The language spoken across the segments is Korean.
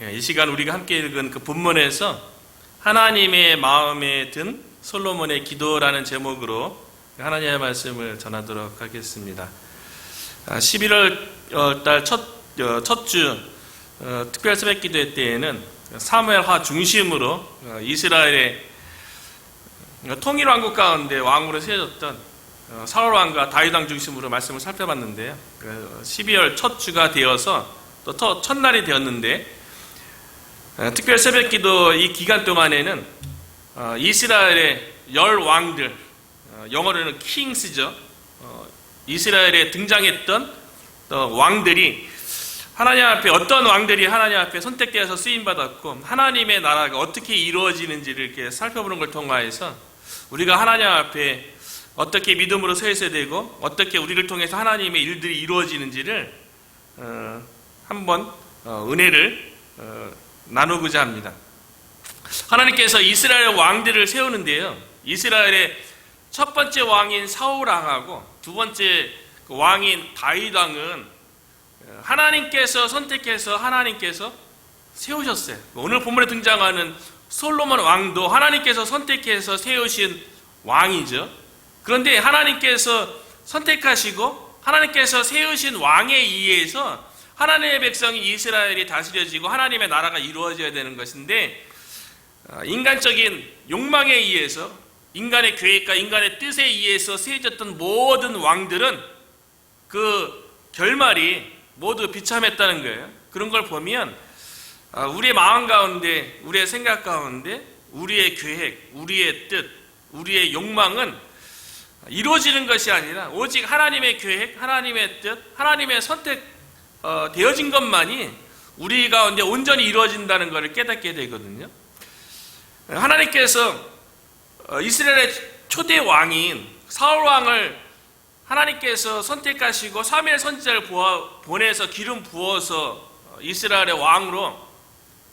이 시간 우리가 함께 읽은 그 본문에서 하나님의 마음에 든 솔로몬의 기도라는 제목으로 하나님의 말씀을 전하도록 하겠습니다. 11월 달 첫 주 특별 새벽 기도회 때에는 사무엘하 중심으로 이스라엘의 통일 왕국 가운데 왕으로 세워졌던 사울 왕과 다윗 왕 중심으로 말씀을 살펴봤는데요. 12월 첫 주가 되어서 또 첫날이 되었는데 특별 새벽 기도 이 기간 동안에는 이스라엘의 10왕들, 영어로는 킹스죠. 이스라엘에 등장했던 왕들이 하나님 앞에 어떤 왕들이 하나님 앞에 선택되어서 쓰임받았고 하나님의 나라가 어떻게 이루어지는지를 이렇게 살펴보는 걸 통하여서 우리가 하나님 앞에 어떻게 믿음으로 서 있어야 되고 어떻게 우리를 통해서 하나님의 일들이 이루어지는지를 한번 은혜를 나누고자 합니다. 하나님께서 이스라엘 왕들을 세우는데요. 이스라엘의 첫 번째 왕인 사울 왕하고 두 번째 왕인 다윗 왕은 하나님께서 선택해서 하나님께서 세우셨어요. 오늘 본문에 등장하는 솔로몬 왕도 하나님께서 선택해서 세우신 왕이죠. 그런데 하나님께서 선택하시고 하나님께서 세우신 왕에 의해서 하나님의 백성인 이스라엘이 다스려지고 하나님의 나라가 이루어져야 되는 것인데 인간적인 욕망에 의해서 인간의 계획과 인간의 뜻에 의해서 세워졌던 모든 왕들은 그 결말이 모두 비참했다는 거예요. 그런 걸 보면 우리의 마음 가운데, 우리의 생각 가운데 우리의 계획, 우리의 뜻, 우리의 욕망은 이루어지는 것이 아니라 오직 하나님의 계획, 하나님의 뜻, 하나님의 선택 되어진 것만이 우리 가운데 온전히 이루어진다는 것을 깨닫게 되거든요. 하나님께서 이스라엘의 초대 왕인 사울 왕을 하나님께서 선택하시고 사무엘 선지자를 보내서 기름 부어서 이스라엘의 왕으로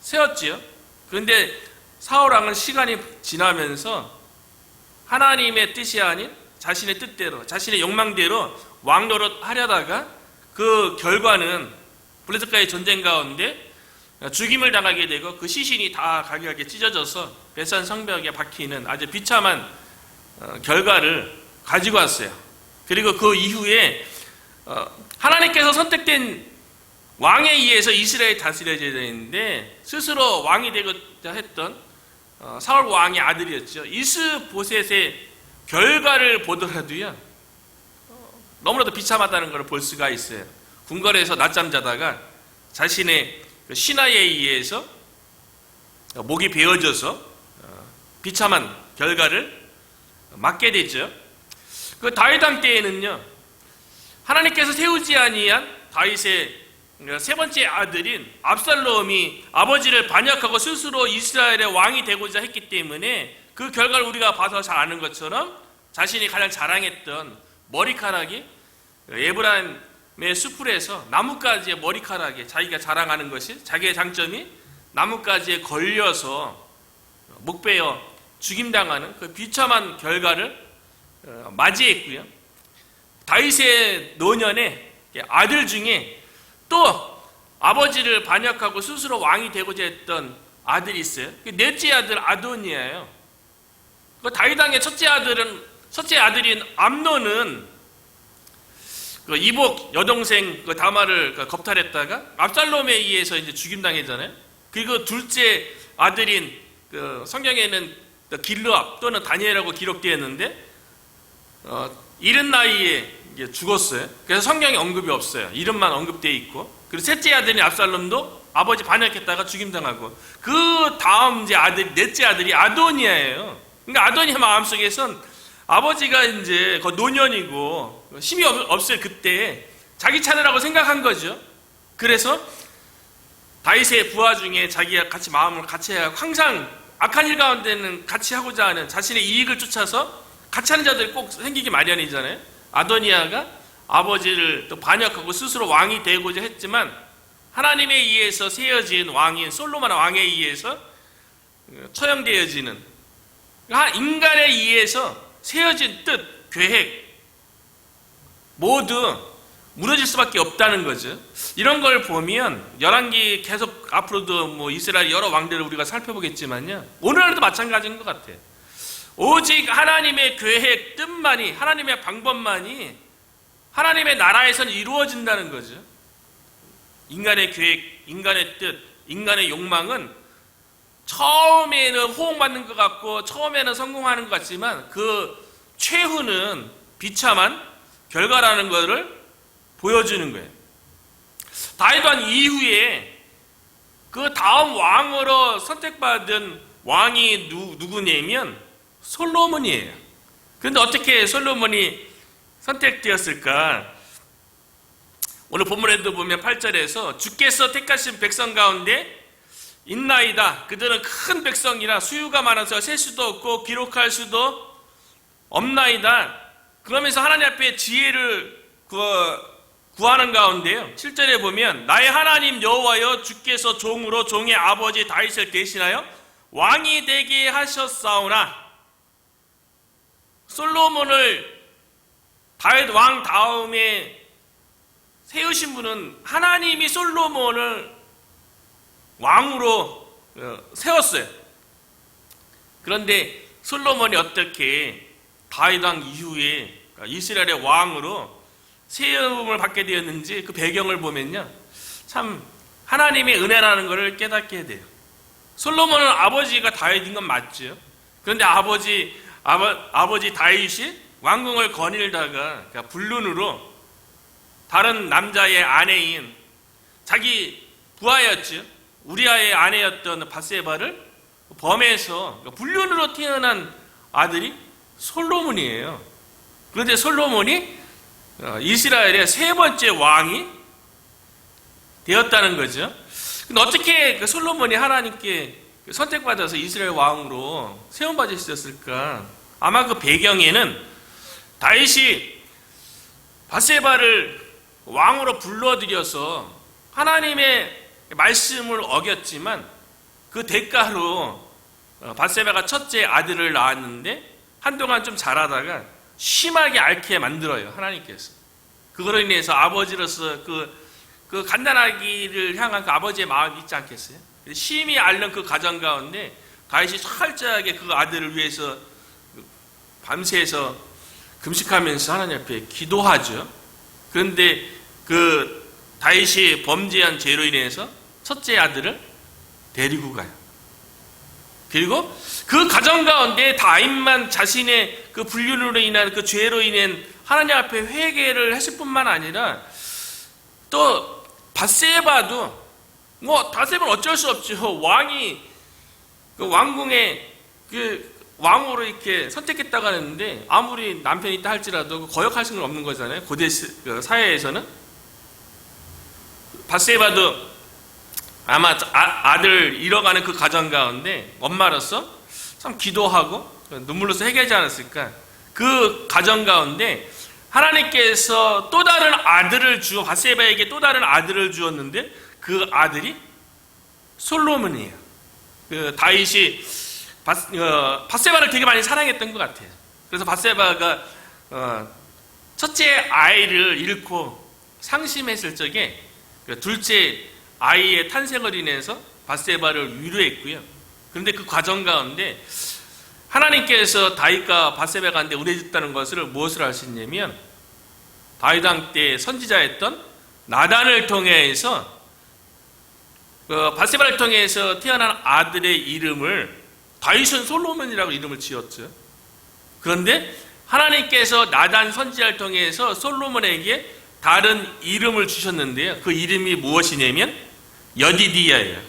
세웠지요. 그런데 사울 왕은 시간이 지나면서 하나님의 뜻이 아닌 자신의 뜻대로, 자신의 욕망대로 왕노릇 하려다가 그 결과는 블레셋과의 전쟁 가운데 죽임을 당하게 되고 그 시신이 다 각각에 찢어져서 베산 성벽에 박히는 아주 비참한 결과를 가지고 왔어요. 그리고 그 이후에 하나님께서 선택된 왕에 의해서 이스라엘이 다스려져야 되는데 스스로 왕이 되고자 했던 사울 왕의 아들이었죠. 이스보셋의 결과를 보더라도요 너무나도 비참하다는 것을 볼 수가 있어요. 궁궐에서 낮잠 자다가 자신의 신하에 의해서 목이 베어져서 비참한 결과를 맞게 되죠. 그 다윗 왕 때에는요 하나님께서 세우지 아니한 다윗의 세 번째 아들인 압살롬이 아버지를 반역하고 스스로 이스라엘의 왕이 되고자 했기 때문에 그 결과를 우리가 봐서 잘 아는 것처럼 자신이 가장 자랑했던 머리카락이 에브라임의 수풀에서 나뭇가지의 머리카락에 자기가 자랑하는 것이 자기의 장점이 나뭇가지에 걸려서 목베어 죽임당하는 그 비참한 결과를 맞이했고요. 다윗의 노년에 아들 중에 또 아버지를 반역하고 스스로 왕이 되고자 했던 아들이 있어요. 넷째 아들 아도니아예요. 그 다윗 왕의 첫째 아들인 암논은 그 이복 여동생 그 다말을 겁탈했다가 압살롬에 의해서 이제 죽임당했잖아요. 그리고 둘째 아들인 그 성경에는 길르압 또는 다니엘이라고 기록되었는데 이른 나이에 죽었어요. 그래서 성경에 언급이 없어요. 이름만 언급되어 있고 그리고 셋째 아들인 압살롬도 아버지 반역했다가 죽임당하고 그 다음 이제 넷째 아들이 아도니아예요. 그러니까 아도니아 마음속에선 아버지가 이제 노년이고 힘이 없을 그때 자기 차례라고 생각한 거죠. 그래서 다윗의 부하 중에 자기가 같이 마음을 같이 해야 하고 항상 악한 일 가운데는 같이 하고자 하는 자신의 이익을 쫓아서 같이 하는 자들이 꼭 생기기 마련이잖아요. 아도니아가 아버지를 또 반역하고 스스로 왕이 되고자 했지만 하나님에 의해서 세워진 왕인 솔로몬 왕에 의해서 처형되어지는 인간에 의해서 세워진 뜻, 계획 모두 무너질 수밖에 없다는 거죠. 이런 걸 보면 열왕기 계속 앞으로도 뭐 이스라엘 여러 왕들을 우리가 살펴보겠지만요, 오늘날도 마찬가지인 것 같아요. 오직 하나님의 계획, 뜻만이, 하나님의 방법만이 하나님의 나라에서는 이루어진다는 거죠. 인간의 계획, 인간의 뜻, 인간의 욕망은 처음에는 호응받는 것 같고 처음에는 성공하는 것 같지만 그 최후는 비참한 결과라는 것을 보여주는 거예요. 다윗 왕 이후에 그 다음 왕으로 선택받은 왕이 누구냐면 솔로몬이에요. 그런데 어떻게 솔로몬이 선택되었을까? 오늘 본문에도 보면 8절에서 주께서 택하신 백성 가운데 있나이다. 그들은 큰 백성이라 수유가 많아서 셀 수도 없고 기록할 수도 없나이다. 그러면서 하나님 앞에 지혜를 구하는 가운데요, 7절에 보면 나의 하나님 여호와여, 주께서 종으로 종의 아버지 다윗을 대신하여 왕이 되게 하셨사오나, 솔로몬을 다윗 왕 다음에 세우신 분은 하나님이 솔로몬을 왕으로 세웠어요. 그런데 솔로몬이 어떻게 다윗 왕 이후에 이스라엘의 왕으로 세움을 받게 되었는지 그 배경을 보면요, 참 하나님의 은혜라는 것을 깨닫게 돼요. 솔로몬은 아버지가 다윗인 건 맞죠. 그런데 아버지 다윗이 왕궁을 거닐다가 불륜으로 다른 남자의 아내인 자기 부하였죠, 우리아의 아내였던 밧세바를 범해서 불륜으로 태어난 아들이 솔로몬이에요. 그런데 솔로몬이 이스라엘의 세 번째 왕이 되었다는 거죠. 근데 어떻게 그 솔로몬이 하나님께 선택받아서 이스라엘 왕으로 세움받으셨을까? 아마 그 배경에는 다윗이 밧세바를 왕으로 불러들여서 하나님의 말씀을 어겼지만 그 대가로 밧세바가 첫째 아들을 낳았는데 한동안 좀 자라다가 심하게 앓게 만들어요, 하나님께서. 그거로 인해서 아버지로서 그 갓난아기를 향한 그 아버지의 마음이 있지 않겠어요? 심히 앓는 그 가정 가운데 다윗이 철저하게 그 아들을 위해서 밤새서 금식하면서 하나님 앞에 기도하죠. 그런데 그 다윗이 범죄한 죄로 인해서 첫째 아들을 데리고 가요. 그리고 그 가정 가운데 다윗만 자신의 그 불륜으로 인한 그 죄로 인한 하나님 앞에 회개를 했을 뿐만 아니라 또 밧세바도 밧세바는 어쩔 수 없죠. 왕이 그 왕궁에 그 왕으로 이렇게 선택했다고 하는데 아무리 남편이 있다 할지라도 거역할 수는 없는 거잖아요. 고대 사회에서는. 밧세바도 아마 아들 잃어가는 그 가정 가운데 엄마로서 참 기도하고 눈물로서 회개하지 않았을까. 그 가정 가운데 하나님께서 또 다른 아들을 밧세바에게 또 다른 아들을 주었는데 그 아들이 솔로몬이에요. 그 다윗이 밧세바를 되게 많이 사랑했던 것 같아요. 그래서 밧세바가 첫째 아이를 잃고 상심했을 적에 둘째 아이의 탄생을 인해서 밧세바를 위로했고요. 그런데 그 과정 가운데 하나님께서 다윗과 밧세바가한테 은혜줬다는 것을 무엇을 알 수 있냐면 다윗 왕 때 선지자였던 나단을 통해서 밧세바를 통해서 태어난 아들의 이름을 다윗은 솔로몬이라고 이름을 지었죠. 그런데 하나님께서 나단 선지자를 통해서 솔로몬에게 다른 이름을 주셨는데요. 그 이름이 무엇이냐면 여디디야예요.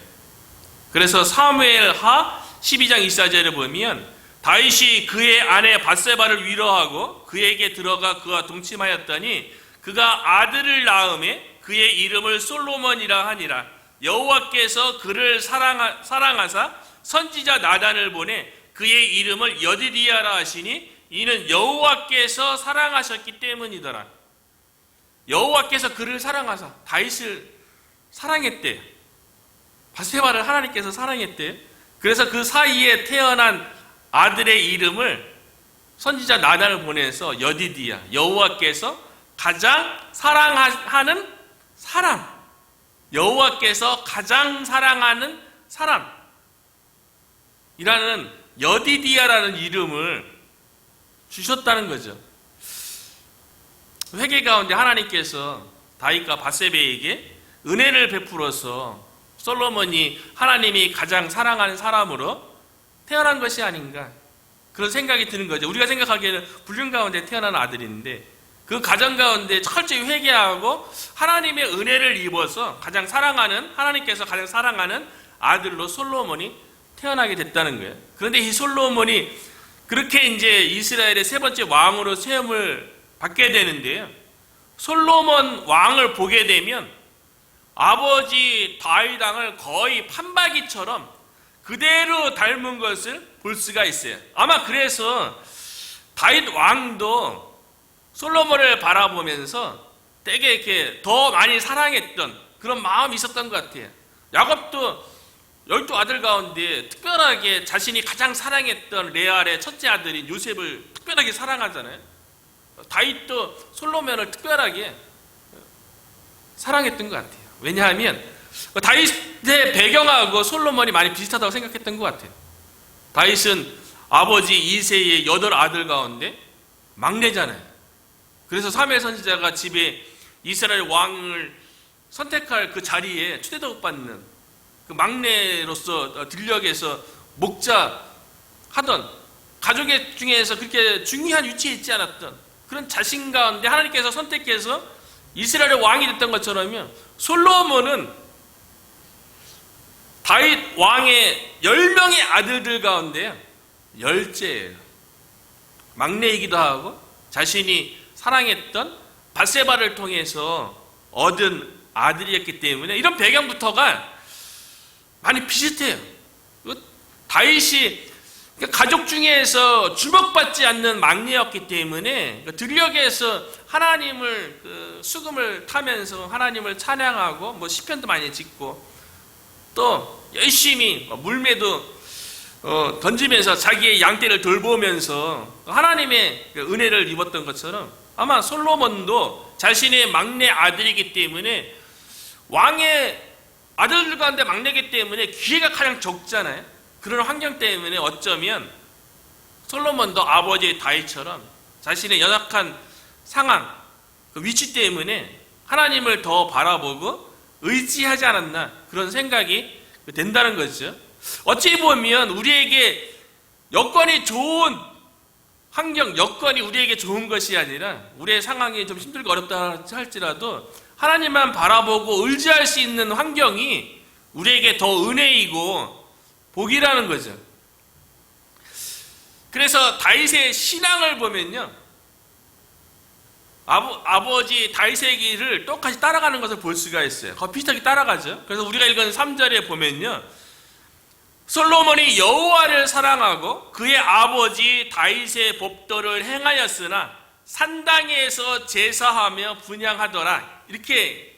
그래서 사무엘하 12장 24절에 보면 다윗이 그의 아내 밧세바를 위로하고 그에게 들어가 그와 동침하였더니 그가 아들을 낳음에 그의 이름을 솔로몬이라 하니라. 여호와께서 그를 사랑하사 선지자 나단을 보내 그의 이름을 여디디야라 하시니 이는 여호와께서 사랑하셨기 때문이더라. 여호와께서 그를 사랑하사 다윗을 사랑했대요. 밧세바를 하나님께서 사랑했대요. 그래서 그 사이에 태어난 아들의 이름을 선지자 나단을 보내서 여디디야, 여호와께서 가장 사랑하는 사람, 여호와께서 가장 사랑하는 사람이라는 여디디아라는 이름을 주셨다는 거죠. 회개 가운데 하나님께서 다윗과 밧세바에게 은혜를 베풀어서 솔로몬이 하나님이 가장 사랑하는 사람으로 태어난 것이 아닌가, 그런 생각이 드는 거죠. 우리가 생각하기에는 불륜 가운데 태어난 아들인데 그 가정 가운데 철저히 회개하고 하나님의 은혜를 입어서 가장 사랑하는, 하나님께서 가장 사랑하는 아들로 솔로몬이 태어나게 됐다는 거예요. 그런데 이 솔로몬이 그렇게 이제 이스라엘의 세 번째 왕으로 세움을 받게 되는데요, 솔로몬 왕을 보게 되면 아버지 다윗 왕을 거의 판박이처럼 그대로 닮은 것을 볼 수가 있어요. 아마 그래서 다윗 왕도 솔로몬을 바라보면서 되게 이렇게 더 많이 사랑했던 그런 마음이 있었던 것 같아요. 야곱도 12아들 가운데 특별하게 자신이 가장 사랑했던 레알의 첫째 아들인 요셉을 특별하게 사랑하잖아요. 다윗도 솔로몬을 특별하게 사랑했던 것 같아요. 왜냐하면 다윗의 배경하고 솔로몬이 많이 비슷하다고 생각했던 것 같아요. 다윗은 아버지 이새의 8아들 가운데 막내잖아요. 그래서 사무엘 선지자가 집에 이스라엘 왕을 선택할 그 자리에 초대도 받는 그 막내로서 들녘에서 목자하던, 가족 중에서 그렇게 중요한 위치에 있지 않았던 그런 자신 가운데 하나님께서 선택해서 이스라엘의 왕이 됐던 것처럼요, 솔로몬은 다윗 왕의 10명의 아들들 가운데 10째예요. 막내이기도 하고 자신이 사랑했던 밧세바를 통해서 얻은 아들이었기 때문에 이런 배경부터가 많이 비슷해요. 다윗이 가족 중에서 주목받지 않는 막내였기 때문에 들녘에서 하나님을 수금을 타면서 하나님을 찬양하고 뭐 시편도 많이 짓고 또 열심히 물매도 던지면서 자기의 양떼를 돌보면서 하나님의 은혜를 입었던 것처럼 아마 솔로몬도 자신의 막내 아들이기 때문에 왕의 아들들 가운데 막내이기 때문에 기회가 가장 적잖아요. 그런 환경 때문에 어쩌면 솔로몬도 아버지 다윗처럼 자신의 연약한 상황, 그 위치 때문에 하나님을 더 바라보고 의지하지 않았나, 그런 생각이 된다는 거죠. 어찌 보면 우리에게 여건이 좋은 환경, 여건이 우리에게 좋은 것이 아니라 우리의 상황이 좀 힘들고 어렵다 할지라도 하나님만 바라보고 의지할 수 있는 환경이 우리에게 더 은혜이고 복이라는 거죠. 그래서 다윗의 신앙을 보면요, 아버지 다윗의 길을 똑같이 따라가는 것을 볼 수가 있어요. 거의 비슷하게 따라가죠. 그래서 우리가 읽은 3절에 보면요, 솔로몬이 여호와를 사랑하고 그의 아버지 다윗의 법도를 행하였으나 산당에서 제사하며 분향하더라, 이렇게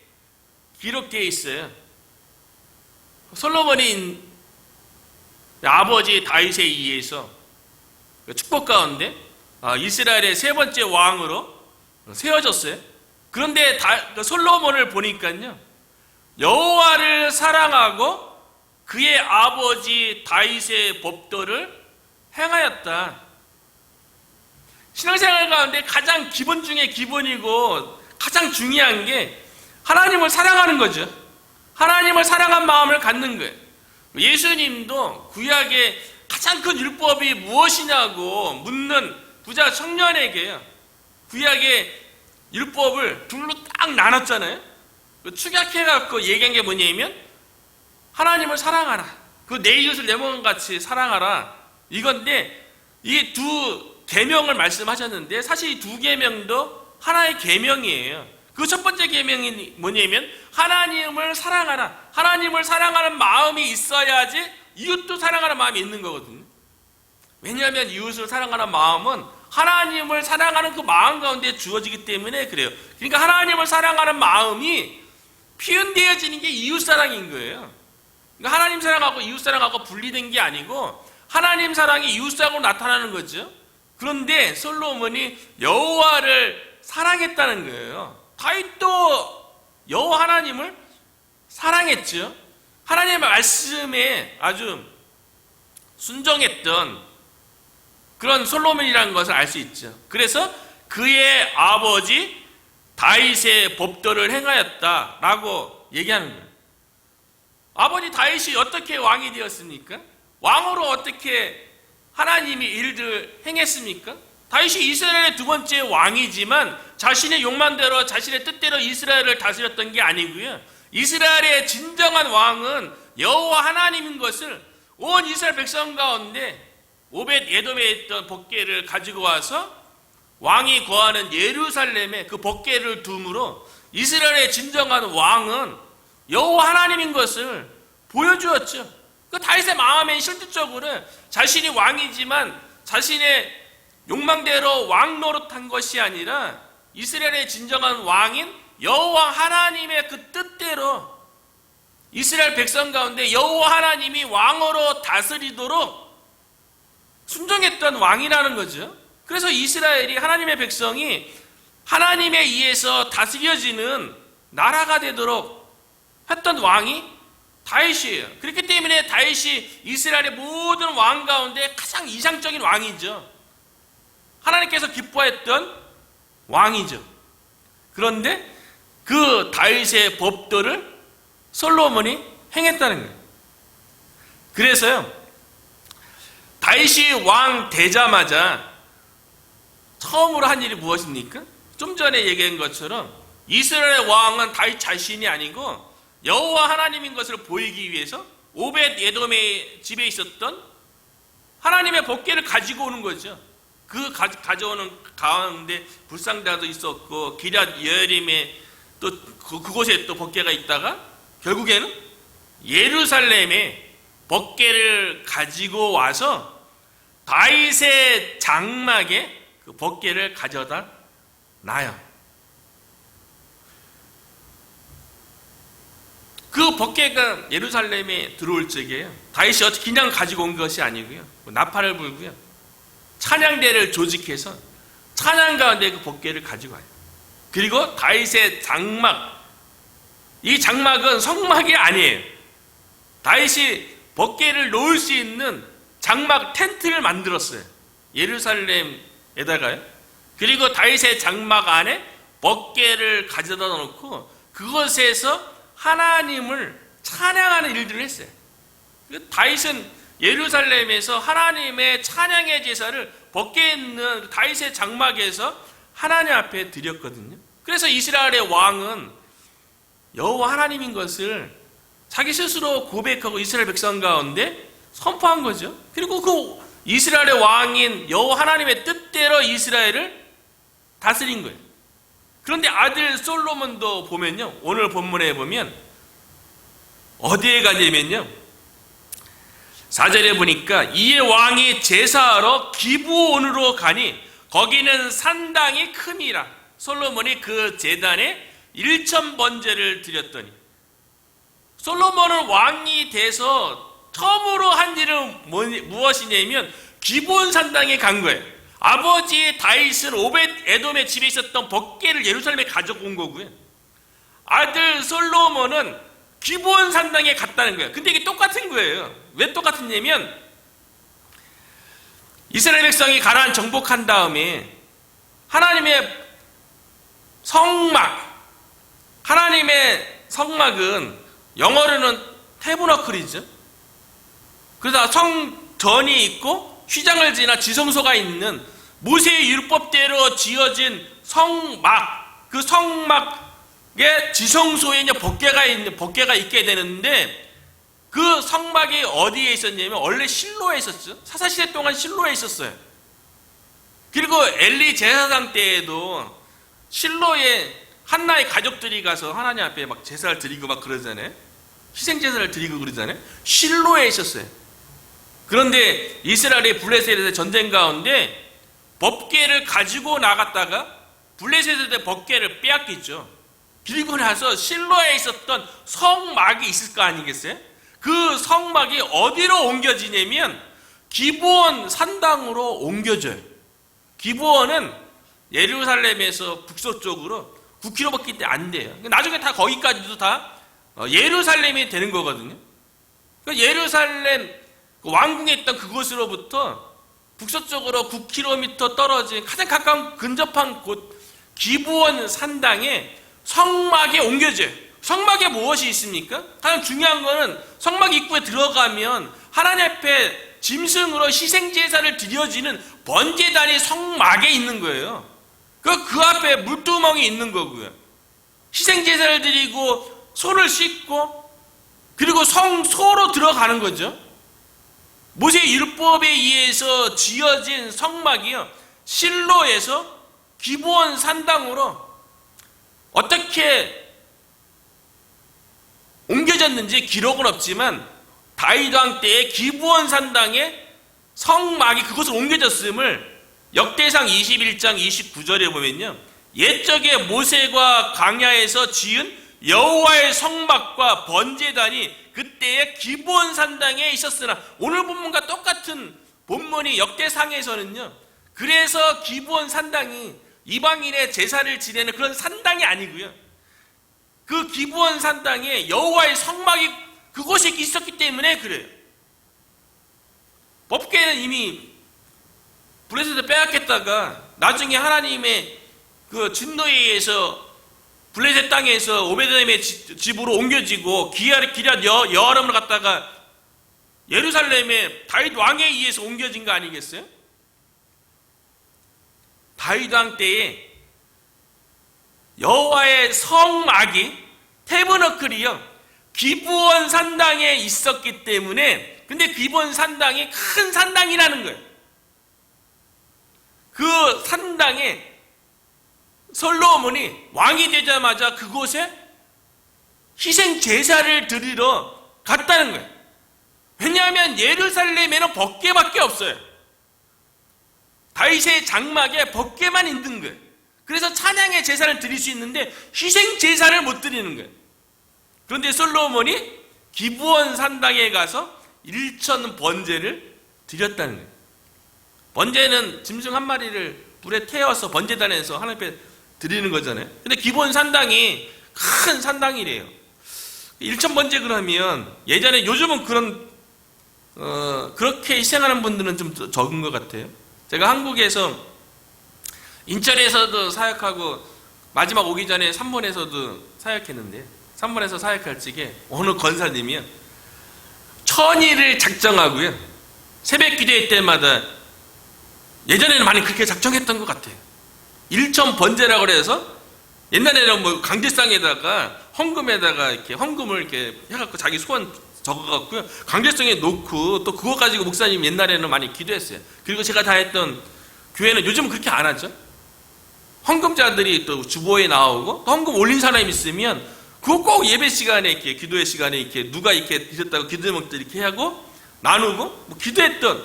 기록되어 있어요. 솔로몬이 아버지 다윗에 의해서 축복 가운데 이스라엘의 세 번째 왕으로 세워졌어요. 그런데 솔로몬을 보니까요, 여호와를 사랑하고 그의 아버지 다윗의 법도를 행하였다. 신앙생활 가운데 가장 기본 중에 기본이고 가장 중요한 게 하나님을 사랑하는 거죠. 하나님을 사랑한 마음을 갖는 거예요. 예수님도 구약의 가장 큰 율법이 무엇이냐고 묻는 부자 청년에게 구약의 율법을 둘로 딱 나눴잖아요. 축약해갖고 얘기한 게 뭐냐면 하나님을 사랑하라, 그 내 이웃을 내 몸같이 사랑하라, 이건데 이게 두 계명을 말씀하셨는데 사실 이 두 계명도 하나의 계명이에요. 그 첫 번째 계명이 뭐냐면 하나님을 사랑하라. 하나님을 사랑하는 마음이 있어야지 이웃도 사랑하는 마음이 있는 거거든요. 왜냐하면 이웃을 사랑하는 마음은 하나님을 사랑하는 그 마음 가운데 주어지기 때문에 그래요. 그러니까 하나님을 사랑하는 마음이 표현되어지는 게 이웃사랑인 거예요. 그러니까 하나님 사랑하고 이웃사랑하고 분리된 게 아니고 하나님 사랑이 이웃사랑으로 나타나는 거죠. 그런데 솔로몬이 여호와를 사랑했다는 거예요. 다윗도 여호와 하나님을 사랑했죠. 하나님의 말씀에 아주 순종했던 그런 솔로몬이라는 것을 알 수 있죠. 그래서 그의 아버지 다윗의 법도를 행하였다라고 얘기하는 거예요. 아버지 다윗이 어떻게 왕이 되었습니까? 왕으로 어떻게 하나님이 일들을 행했습니까? 다윗이 이스라엘의 두 번째 왕이지만 자신의 욕망대로 자신의 뜻대로 이스라엘을 다스렸던 게 아니고요. 이스라엘의 진정한 왕은 여호와 하나님인 것을 온 이스라엘 백성 가운데 오벳 에돔에 있던 법궤를 가지고 와서 왕이 거하는 예루살렘에 그 법궤를 둠으로 이스라엘의 진정한 왕은 여호와 하나님인 것을 보여주었죠. 그 다윗의 마음에 실질적으로 자신이 왕이지만 자신의 욕망대로 왕 노릇한 것이 아니라 이스라엘의 진정한 왕인 여호와 하나님의 그 뜻대로 이스라엘 백성 가운데 여호와 하나님이 왕으로 다스리도록 순종했던 왕이라는 거죠. 그래서 이스라엘이 하나님의 백성이 하나님에 의해서 다스려지는 나라가 되도록 했던 왕이 다윗이에요. 그렇기 때문에 다윗이 이스라엘의 모든 왕 가운데 가장 이상적인 왕이죠. 하나님께서 기뻐했던 왕이죠. 그런데 그 다윗의 법도를 솔로몬이 행했다는 거예요. 그래서요, 다윗이 왕 되자마자 처음으로 한 일이 무엇입니까? 좀 전에 얘기한 것처럼 이스라엘의 왕은 다윗 자신이 아니고 여호와 하나님인 것을 보이기 위해서 오벳 에돔의 집에 있었던 하나님의 법궤를 가지고 오는 거죠. 그 가져오는 가운데 불상자도 있었고 기럇 여리임에 또 그곳에 또 법궤가 있다가 결국에는 예루살렘에 법궤를 가지고 와서 다윗의 장막에 그 법궤를 가져다 놔요. 그 법궤가 예루살렘에 들어올 적에요, 다윗이 어떻게 그냥 가지고 온 것이 아니고요, 나팔을 불고요, 찬양대를 조직해서 찬양 가운데 그 법궤를 가지고 와요. 그리고 다윗의 장막, 이 장막은 성막이 아니에요. 다윗이 법궤를 놓을 수 있는 장막 텐트를 만들었어요, 예루살렘에다가요. 그리고 다윗의 장막 안에 법궤를 가져다 놓고 그것에서 하나님을 찬양하는 일들을 했어요. 다윗은 예루살렘에서 하나님의 찬양의 제사를 법궤에 있는 다윗의 장막에서 하나님 앞에 드렸거든요. 그래서 이스라엘의 왕은 여호와 하나님인 것을 자기 스스로 고백하고 이스라엘 백성 가운데 선포한 거죠. 그리고 그 이스라엘의 왕인 여호와 하나님의 뜻대로 이스라엘을 다스린 거예요. 그런데 아들 솔로몬도 보면요, 오늘 본문에 보면 어디에 가냐면요, 4절에 보니까 이에 왕이 제사하러 기브온으로 가니 거기는 산당이 큼이라. 솔로몬이 그 제단에 1,000번제를 드렸더니, 솔로몬은 왕이 돼서 처음으로 한 일은 무엇이냐면 기브온 산당에 간 거예요. 아버지 다윗은 오벳 에돔의 집에 있었던 법궤를 예루살렘에 가져온 거고요, 아들 솔로몬은 기브온 산당에 갔다는 거예요. 근데 이게 똑같은 거예요. 왜 똑같았냐면 이스라엘 백성이 가나안 정복한 다음에 하나님의 성막, 하나님의 성막은 영어로는 태브너클이죠. 그러다 성전이 있고 휘장을 지나 지성소가 있는 모세의 율법대로 지어진 성막, 그 성막의 지성소에 이제 법궤가 있게 되는데, 그 성막이 어디에 있었냐면 원래 실로에 있었죠. 사사시대 동안 실로에 있었어요. 그리고 엘리 제사장 때에도 실로에 한나의 가족들이 가서 하나님 앞에 막 제사를 드리고 막 그러잖아요. 희생 제사를 드리고 그러잖아요. 실로에 있었어요. 그런데 이스라엘이 블레셋의 전쟁 가운데 법궤를 가지고 나갔다가 블레셋의 법궤를 빼앗겼죠. 그리고 나서 실로에 있었던 성막이 있을 거 아니겠어요? 그 성막이 어디로 옮겨지냐면 기브온 산당으로 옮겨져요. 기브온은 예루살렘에서 북서쪽으로 9km밖에 안 돼요. 나중에 다 거기까지도 다 예루살렘이 되는 거거든요. 그러니까 예루살렘 왕궁에 있던 그곳으로부터 북서쪽으로 9km 떨어진 가장 가까운 근접한 곳 기브온 산당에 성막에 옮겨져요. 성막에 무엇이 있습니까? 가장 중요한 거는 성막 입구에 들어가면 하나님 앞에 짐승으로 희생제사를 드려지는 번제단이 성막에 있는 거예요. 그 앞에 물두멍이 있는 거고요. 희생제사를 드리고 소를 씻고 그리고 성소로 들어가는 거죠. 모세의 율법에 의해서 지어진 성막이요, 실로에서 기브온 산당으로 어떻게 옮겨졌는지 기록은 없지만 다윗 왕 때에 기브온 산당에 성막이 그곳으로 옮겨졌음을 역대상 21장 29절에 보면요, 옛적에 모세가 광야에서 지은 여호와의 성막과 번제단이 그때의 기브온 산당에 있었으나, 오늘 본문과 똑같은 본문이 역대상에서는요, 그래서 기브온 산당이 이방인의 제사를 지내는 그런 산당이 아니고요, 그 기브온 산당에 여호와의 성막이 그곳에 있었기 때문에 그래요. 법궤는 이미 블레셋을 빼앗겼다가 나중에 하나님의 그 진노에 의해서 블레셋 땅에서 오베데돔의 집으로 옮겨지고 기럇 여아람을 갖다가 예루살렘에 다윗 왕에 의해서 옮겨진 거 아니겠어요? 다윗 왕 때에 여호와의 성막이 태브너클이요, 기브온 산당에 있었기 때문에, 근데 기브온 산당이 큰 산당이라는 거예요. 그 산당에 솔로몬이 왕이 되자마자 그곳에 희생 제사를 드리러 갔다는 거예요. 왜냐하면 예루살렘에는 법궤밖에 없어요. 다윗의 장막에 법궤만 있는 거예요. 그래서 찬양의 제사를 드릴 수 있는데 희생 제사를 못 드리는 거예요. 그런데 솔로몬이 기브온 산당에 가서 1천 번제를 드렸다는 거예요. 번제는 짐승 한 마리를 불에 태워서 번제단에서 하나님 앞에 드리는 거잖아요. 근데 기브온 산당이 큰 산당이래요. 1천 번제 그러면 예전에, 요즘은 그렇게 희생하는 분들은 좀 적은 것 같아요. 제가 한국에서 인천에서도 사역하고 마지막 오기 전에 삼본에서도 사역했는데, 삼본에서 사역할 적에 어느 권사님이요, 천일을 작정하고요, 새벽 기도회 때마다, 예전에는 많이 그렇게 작정했던 것 같아요. 1천 번제라고 그래서 옛날에는 뭐 강제상에다가 헌금에다가 이렇게 헌금을 이렇게 해갖고 자기 소원 적어갖고요, 강제성에 놓고 또 그거 가지고 목사님 옛날에는 많이 기도했어요. 그리고 제가 다 했던 교회는 요즘은 그렇게 안 하죠. 헌금자들이 또 주보에 나오고 또 헌금 올린 사람이 있으면 그거 꼭 예배 시간에 이렇게 기도회 시간에 이렇게 누가 이렇게 드렸다고 기도 제목들 이렇게 하고 나누고 뭐 기도했던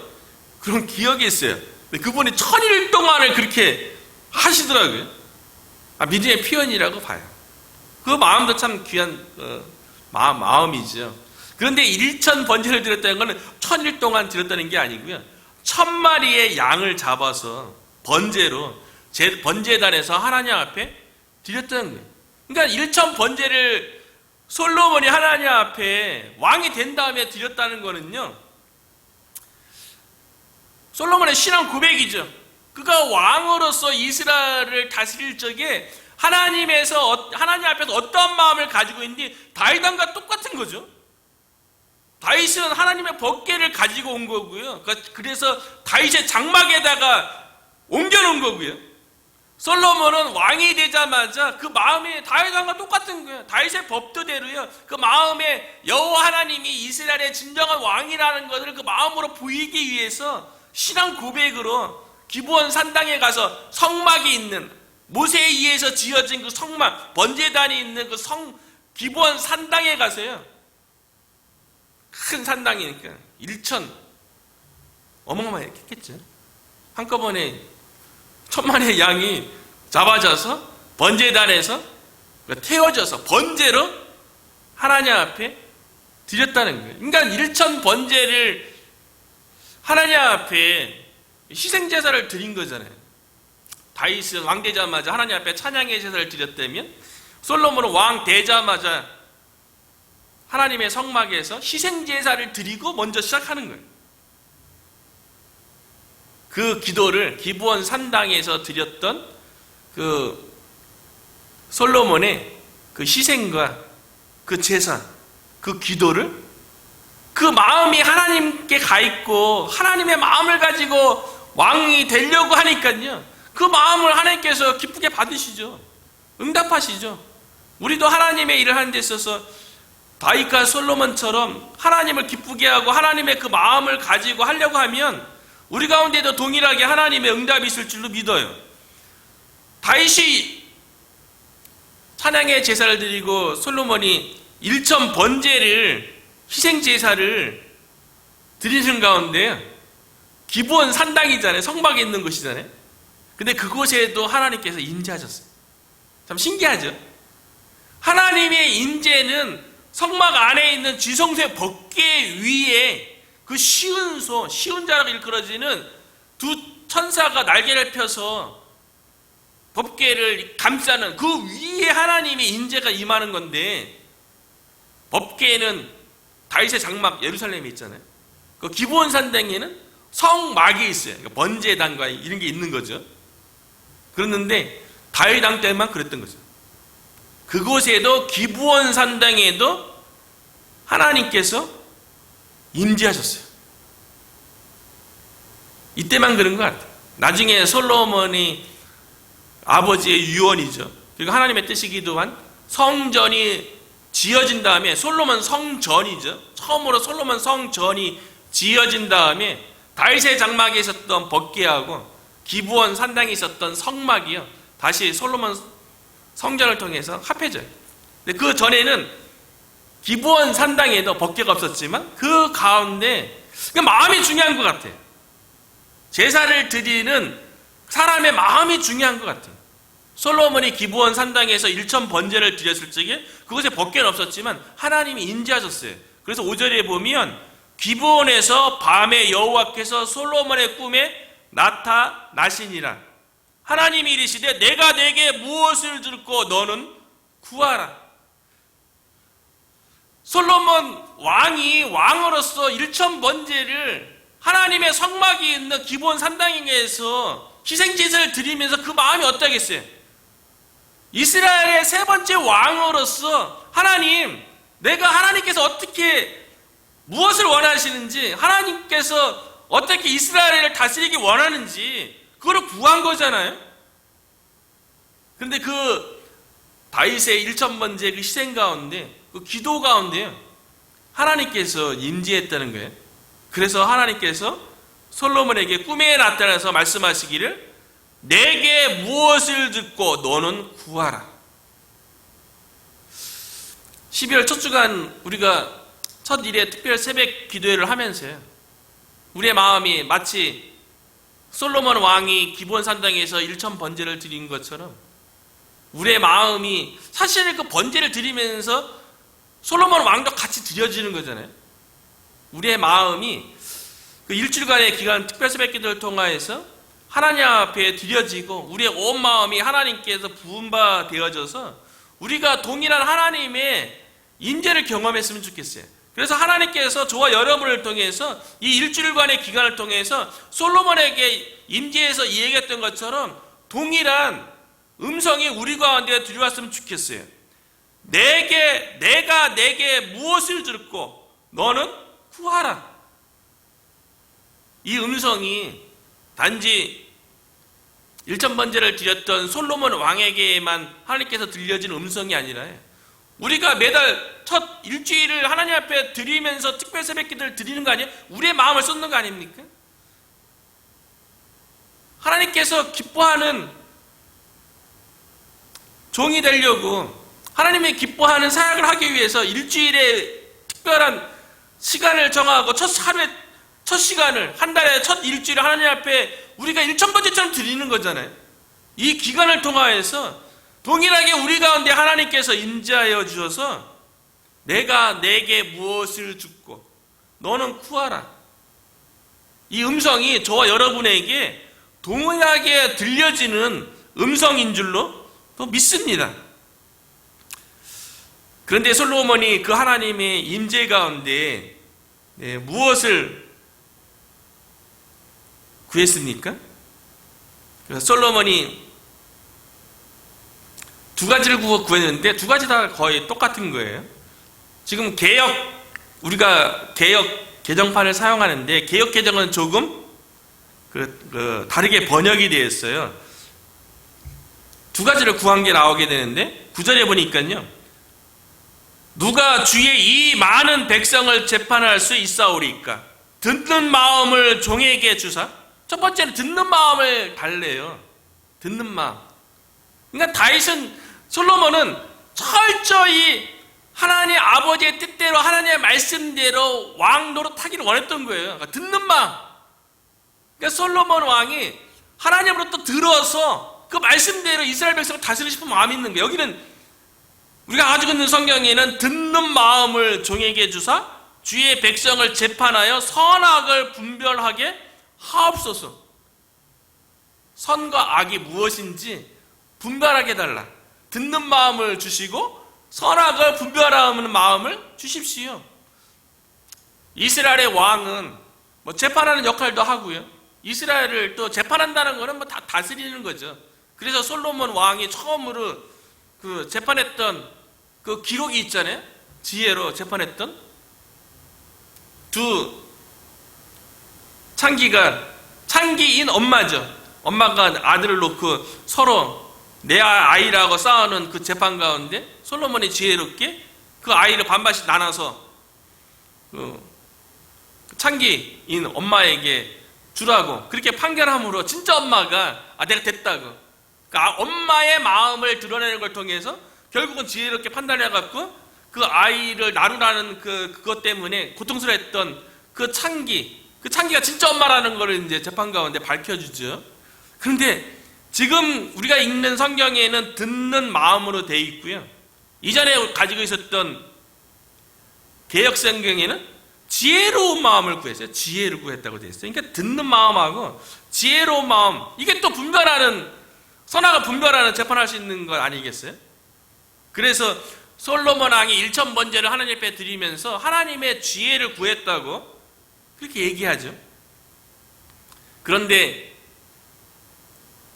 그런 기억이 있어요. 그분이 1000일 동안을 그렇게 하시더라고요. 믿음의 표현이라고 봐요. 그 마음도 참 귀한 마음이죠. 그런데 1천 번제를 드렸다는 것은 1000일 동안 드렸다는 게 아니고요, 1000마리의 양을 잡아서 번제로 번제단에서 하나님 앞에 드렸다는 거예요. 그러니까 1천 번제를 솔로몬이 하나님 앞에 왕이 된 다음에 드렸다는 거는요, 솔로몬의 신앙 고백이죠. 그가 왕으로서 이스라엘을 다스릴 적에 하나님 앞에서 어떠한 마음을 가지고 있는지 다윗 왕과 똑같은 거죠. 다윗은 하나님의 법궤를 가지고 온 거고요, 그래서 다윗의 장막에다가 옮겨놓은 거고요, 솔로몬은 왕이 되자마자 그 마음이 다윗 왕과 똑같은 거예요. 다윗의 법도대로요, 그 마음에 여호와 하나님이 이스라엘의 진정한 왕이라는 것을 그 마음으로 보이기 위해서 신앙 고백으로 기브온 산당에 가서 성막이 있는, 모세에 의해서 지어진 그 성막, 번제단이 있는 그 기브온 산당에 가서요, 큰 산당이니까 1천, 어마어마했겠죠. 한꺼번에 1000마리의 양이 잡아져서 번제단에서 태워져서 번제로 하나님 앞에 드렸다는 거예요. 그러니까 1천 번제를 하나님 앞에 희생제사를 드린 거잖아요. 다윗은 왕 되자마자 하나님 앞에 찬양의 제사를 드렸다면 솔로몬은 왕 되자마자 하나님의 성막에서 희생 제사를 드리고 먼저 시작하는 거예요. 그 기도를 기브온 산당에서 드렸던 그 솔로몬의 그 희생과 그 제사, 그 기도를 그 마음이 하나님께 가 있고 하나님의 마음을 가지고 왕이 되려고 하니까요. 그 마음을 하나님께서 기쁘게 받으시죠. 응답하시죠. 우리도 하나님의 일을 하는 데 있어서 다윗과 솔로몬처럼 하나님을 기쁘게 하고 하나님의 그 마음을 가지고 하려고 하면 우리 가운데도 동일하게 하나님의 응답이 있을 줄로 믿어요. 다윗이 찬양의 제사를 드리고 솔로몬이 일천 번제를 희생 제사를 드리는 가운데 기브온 산당이잖아요. 성막에 있는 곳이잖아요. 근데 그곳에도 하나님께서 인재하셨어요. 참 신기하죠? 하나님의 인재는 성막 안에 있는 지성소의 법궤 위에 그 쉬운 자라고 일컬어지는 두 천사가 날개를 펴서 법궤를 감싸는 그 위에 하나님의 인재가 임하는 건데, 법궤는 다윗의 장막 예루살렘에 있잖아요. 그 기브온 산당에는 성막이 있어요. 그러니까 번제단과 이런 게 있는 거죠. 그랬는데 다윗 왕 때만 그랬던 거죠. 그곳에도 기브온 산당에도 하나님께서 임재하셨어요. 이때만 그런 것 같아요. 나중에 솔로몬이 아버지의 유언이죠. 그리고 하나님의 뜻이기도 한 성전이 지어진 다음에, 솔로몬 성전이죠. 처음으로 솔로몬 성전이 지어진 다음에 다윗의 장막에 있었던 법궤하고 기브온 산당에 있었던 성막이요, 다시 솔로몬 성전을 통해서 합해져요. 근데 그 전에는 기브온 산당에도 법궤가 없었지만 그 가운데 마음이 중요한 것 같아요. 제사를 드리는 사람의 마음이 중요한 것 같아요. 솔로몬이 기브온 산당에서 일천 번제를 드렸을 적에 그곳에 법궤는 없었지만 하나님이 인지하셨어요. 그래서 5절에 보면 기브온에서 밤에 여호와께서 솔로몬의 꿈에 나타나시니라. 하나님이 이르시되 내가 내게 무엇을 줄고 너는 구하라. 솔로몬 왕이 왕으로서 일천 번제를 하나님의 성막이 있는 기브온 산당에서 희생제사를 드리면서 그 마음이 어떠겠어요? 이스라엘의 세 번째 왕으로서 하나님, 내가 하나님께서 어떻게 무엇을 원하시는지, 하나님께서 어떻게 이스라엘을 다스리기 원하는지 그걸 구한 거잖아요. 그런데 그 다윗의 일천 번제 그 희생 가운데, 그 기도 가운데요, 하나님께서 임재했다는 거예요. 그래서 하나님께서 솔로몬에게 꿈에 나타나서 말씀하시기를 내게 무엇을 듣고 너는 구하라. 12월 첫 주간 우리가 첫 일에 특별 새벽 기도회를 하면서요, 우리의 마음이 마치 솔로몬 왕이 기브온 산당에서 일천 번제를 드린 것처럼 우리의 마음이, 사실 그 번제를 드리면서 솔로몬 왕도 같이 드려지는 거잖아요. 우리의 마음이 그 일주일간의 기간 특별 새벽 기도를 통하여서 하나님 앞에 드려지고 우리의 온 마음이 하나님께서 부음바 되어져서 우리가 동일한 하나님의 인재를 경험했으면 좋겠어요. 그래서 하나님께서 저와 여러분을 통해서 이 일주일간의 기간을 통해서 솔로몬에게 임재해서 이야기했던 것처럼 동일한 음성이 우리 가운데 들어왔으면 좋겠어요. 내가 내게 무엇을 듣고 너는 구하라. 이 음성이 단지 일천 번제를 드렸던 솔로몬 왕에게만 하나님께서 들려진 음성이 아니라 우리가 매달 첫 일주일을 하나님 앞에 드리면서 특별 새벽 기도를 드리는 거 아니에요? 우리의 마음을 쏟는 거 아닙니까? 하나님께서 기뻐하는 종이 되려고, 하나님이 기뻐하는 사역을 하기 위해서 일주일에 특별한 시간을 정하고 첫 시간을, 한 달에 첫 일주일을 하나님 앞에 우리가 일천 번제처럼 드리는 거잖아요. 이 기간을 통하여서 동일하게 우리 가운데 하나님께서 임재하여 주셔서 내가 내게 무엇을 듣고 너는 구하라. 이 음성이 저와 여러분에게 동일하게 들려지는 음성인 줄로 또 믿습니다. 그런데 솔로몬이 그 하나님의 임재 가운데 무엇을 구했습니까? 그래서 솔로몬이 두 가지를 구했는데 두 가지 다 거의 똑같은 거예요. 지금 우리가 개역 개정판을 사용하는데 개역 개정은 조금 다르게 번역이 되어 있어요. 두 가지를 구한 게 나오게 되는데 9절에 보니까요. 누가 주의 이 많은 백성을 재판할 수 있사오리까? 듣는 마음을 종에게 주사. 첫 번째는 듣는 마음을 달래요. 듣는 마음. 그러니까 솔로몬은 철저히 하나님 아버지의 뜻대로 하나님의 말씀대로 왕 노릇하기를 원했던 거예요. 그러니까 듣는 마음. 그러니까 솔로몬 왕이 하나님으로부터 들어서 그 말씀대로 이스라엘 백성을 다스리고 싶은 마음이 있는 거예요. 여기는 우리가 가지고 있는 성경에는 듣는 마음을 종에게 주사 주의 백성을 재판하여 선악을 분별하게 하옵소서. 선과 악이 무엇인지 분별하게 달라. 듣는 마음을 주시고 선악을 분별하는 마음을 주십시오. 이스라엘의 왕은 재판하는 역할도 하고요. 이스라엘을 또 재판한다는 것은 다 다스리는 거죠. 그래서 솔로몬 왕이 처음으로 재판했던 그 기록이 있잖아요. 지혜로 재판했던 두 창기인 엄마죠. 엄마가 아들을 놓고 서로 내 아이라고 싸우는 그 재판 가운데 솔로몬이 지혜롭게 그 아이를 반반씩 나눠서 창기인 엄마에게 주라고 그렇게 판결함으로 진짜 엄마가 내가 됐다고, 그러니까 엄마의 마음을 드러내는 걸 통해서 결국은 지혜롭게 판단해갖고 그 아이를 나누라는 그것 때문에 고통스러웠던 그 창기가 진짜 엄마라는 걸 이제 재판 가운데 밝혀주죠. 그런데 지금 우리가 읽는 성경에는 듣는 마음으로 되어 있고요. 이전에 가지고 있었던 개역 성경에는 지혜로운 마음을 구했어요. 지혜를 구했다고 되어 있어요. 그러니까 듣는 마음하고 지혜로운 마음, 이게 또 선악을 분별하는 재판할 수 있는 것 아니겠어요? 그래서 솔로몬 왕이 1,000번제를 하나님 앞에 드리면서 하나님의 지혜를 구했다고 그렇게 얘기하죠. 그런데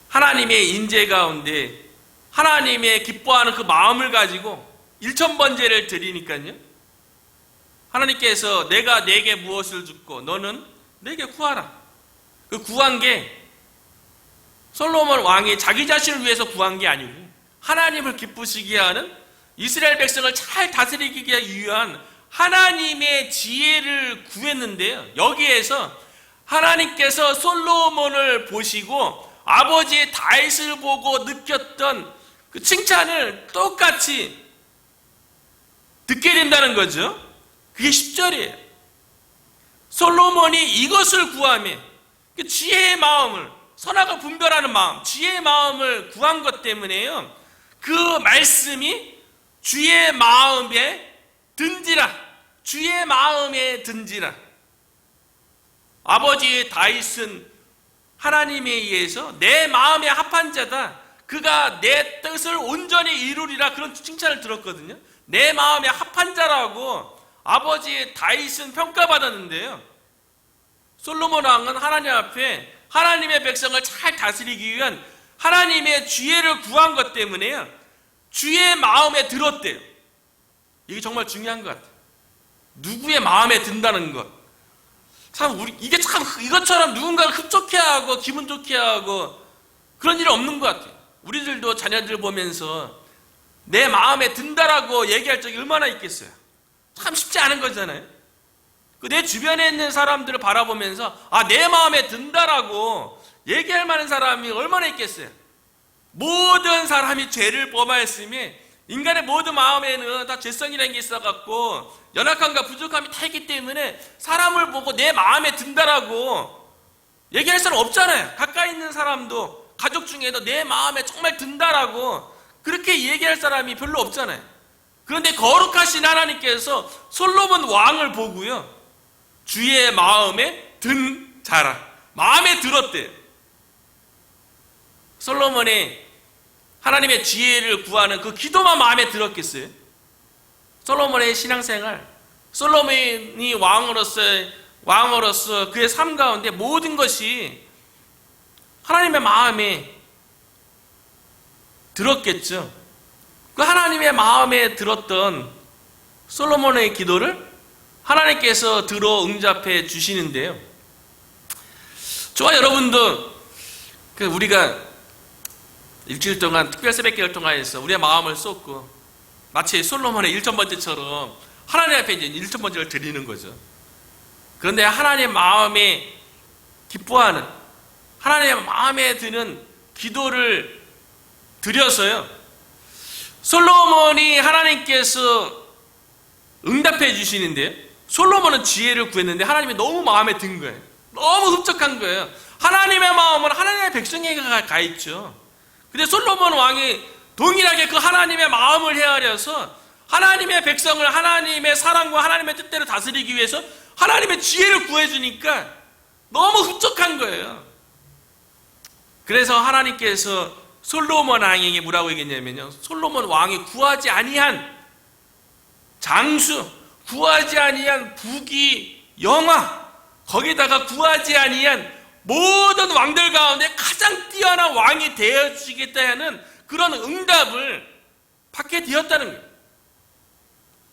하나님의 인재 가운데 하나님의 기뻐하는 그 마음을 가지고 1,000번제를 드리니까요, 하나님께서 내가 내게 무엇을 줬고 너는 내게 구하라. 그 구한 게 솔로몬 왕이 자기 자신을 위해서 구한 게 아니고 하나님을 기쁘시게 하는 이스라엘 백성을 잘 다스리기 위한 하나님의 지혜를 구했는데요. 여기에서 하나님께서 솔로몬을 보시고 아버지의 다윗을 보고 느꼈던 그 칭찬을 똑같이 듣게 된다는 거죠. 그게 10절이에요. 솔로몬이 이것을 구하며 지혜의 마음을, 선악을 분별하는 마음, 지혜의 마음을 구한 것 때문에요, 그 말씀이 주의 마음에 든지라. 주의 마음에 든지라. 아버지의 다윗은 하나님에 의해서 내 마음에 합한 자다. 그가 내 뜻을 온전히 이루리라. 그런 칭찬을 들었거든요. 내 마음에 합한 자라고 아버지의 다윗은 평가받았는데요, 솔로몬 왕은 하나님 앞에 하나님의 백성을 잘 다스리기 위한 하나님의 지혜를 구한 것 때문에요, 주의 마음에 들었대요. 이게 정말 중요한 것 같아요. 누구의 마음에 든다는 것. 이게 참 이것처럼 누군가를 흡족해하고 기분 좋게 하고 그런 일이 없는 것 같아요. 우리들도 자녀들 보면서 내 마음에 든다라고 얘기할 적이 얼마나 있겠어요. 참 쉽지 않은 거잖아요. 내 주변에 있는 사람들을 바라보면서 내 마음에 든다라고 얘기할 만한 사람이 얼마나 있겠어요. 모든 사람이 죄를 범하였으니 인간의 모든 마음에는 다 죄성이라는 게 있어갖고 연약함과 부족함이 다 있기 때문에 사람을 보고 내 마음에 든다라고 얘기할 사람 없잖아요. 가까이 있는 사람도, 가족 중에도 내 마음에 정말 든다라고 그렇게 얘기할 사람이 별로 없잖아요. 그런데 거룩하신 하나님께서 솔로몬 왕을 보고요, 주의 마음에 든 자라, 마음에 들었대요. 솔로몬의 하나님의 지혜를 구하는 그 기도만 마음에 들었겠어요? 솔로몬의 신앙생활, 솔로몬이 왕으로서 그의 삶 가운데 모든 것이 하나님의 마음에 들었겠죠. 그 하나님의 마음에 들었던 솔로몬의 기도를 하나님께서 들어 응답해 주시는데요. 저와 여러분도 우리가 일주일 동안 특별 새벽기도를 통해서 우리의 마음을 쏟고 마치 솔로몬의 1,000번째처럼 하나님 앞에 이제 1,000번째를 드리는 거죠. 그런데 하나님의 마음에 기뻐하는, 하나님의 마음에 드는 기도를 드려서요, 솔로몬이 하나님께서 응답해 주시는데요, 솔로몬은 지혜를 구했는데 하나님이 너무 마음에 든 거예요. 너무 흡족한 거예요. 하나님의 마음은 하나님의 백성에게 가 있죠. 근데 솔로몬 왕이 동일하게 그 하나님의 마음을 헤아려서 하나님의 백성을 하나님의 사랑과 하나님의 뜻대로 다스리기 위해서 하나님의 지혜를 구해주니까 너무 흡족한 거예요. 그래서 하나님께서 솔로몬 왕에게 뭐라고 얘기했냐면요, 솔로몬 왕이 구하지 아니한 장수, 구하지 아니한 부귀 영화, 거기다가 구하지 아니한 모든 왕들 가운데 가장 뛰어난 왕이 되어주시겠다 하는 그런 응답을 받게 되었다는 거예요.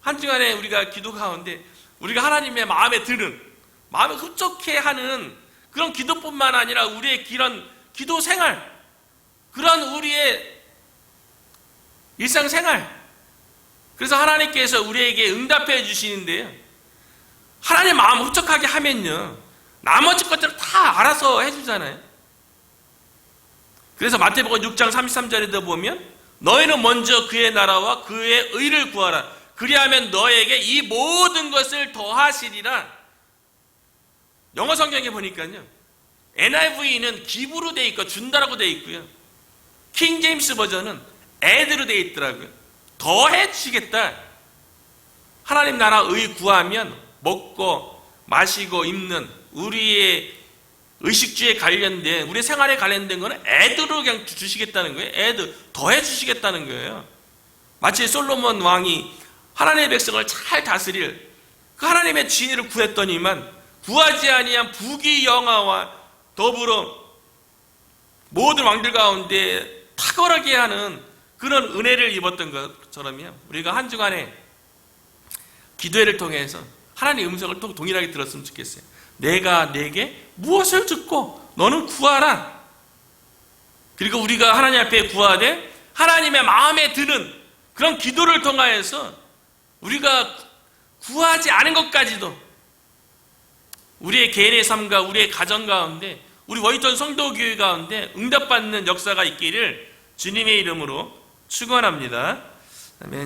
한 주간에 우리가 기도 가운데 우리가 하나님의 마음에 드는, 마음에 흡족해 하는 그런 기도뿐만 아니라 우리의 그런 기도 생활, 그런 우리의 일상생활, 그래서 하나님께서 우리에게 응답해 주시는데요, 하나님 마음 흡족하게 하면요, 나머지 것들을 다 알아서 해주잖아요. 그래서 마태복음 6장 33절에도 보면 너희는 먼저 그의 나라와 그의 의를 구하라. 그리하면 너에게 이 모든 것을 더하시리라. 영어 성경에 보니까요, NIV는 기부로 되어 있고 준다라고 되어 있고요, 킹 제임스 버전은 add로 되어 있더라고요. 더해 주시겠다. 하나님 나라 의 구하면 먹고 마시고 입는 우리의 의식주에 관련된, 우리 생활에 관련된 거는 add로 그냥 주시겠다는 거예요. add, 더해 주시겠다는 거예요. 마치 솔로몬 왕이 하나님의 백성을 잘 다스릴 그 하나님의 지혜를 구했더니만 구하지 아니한 부귀 영화와 더불어 모든 왕들 가운데 탁월하게 하는 그런 은혜를 입었던 것처럼요, 우리가 한 주간에 기도회를 통해서 하나님의 음성을 또 동일하게 들었으면 좋겠어요. 내가 내게 무엇을 듣고 너는 구하라. 그리고 우리가 하나님 앞에 구하되 하나님의 마음에 드는 그런 기도를 통하여서 우리가 구하지 않은 것까지도 우리의 개인의 삶과 우리의 가정 가운데, 우리 워이턴 성도교회 가운데 응답받는 역사가 있기를 주님의 이름으로 축원합니다. 아멘.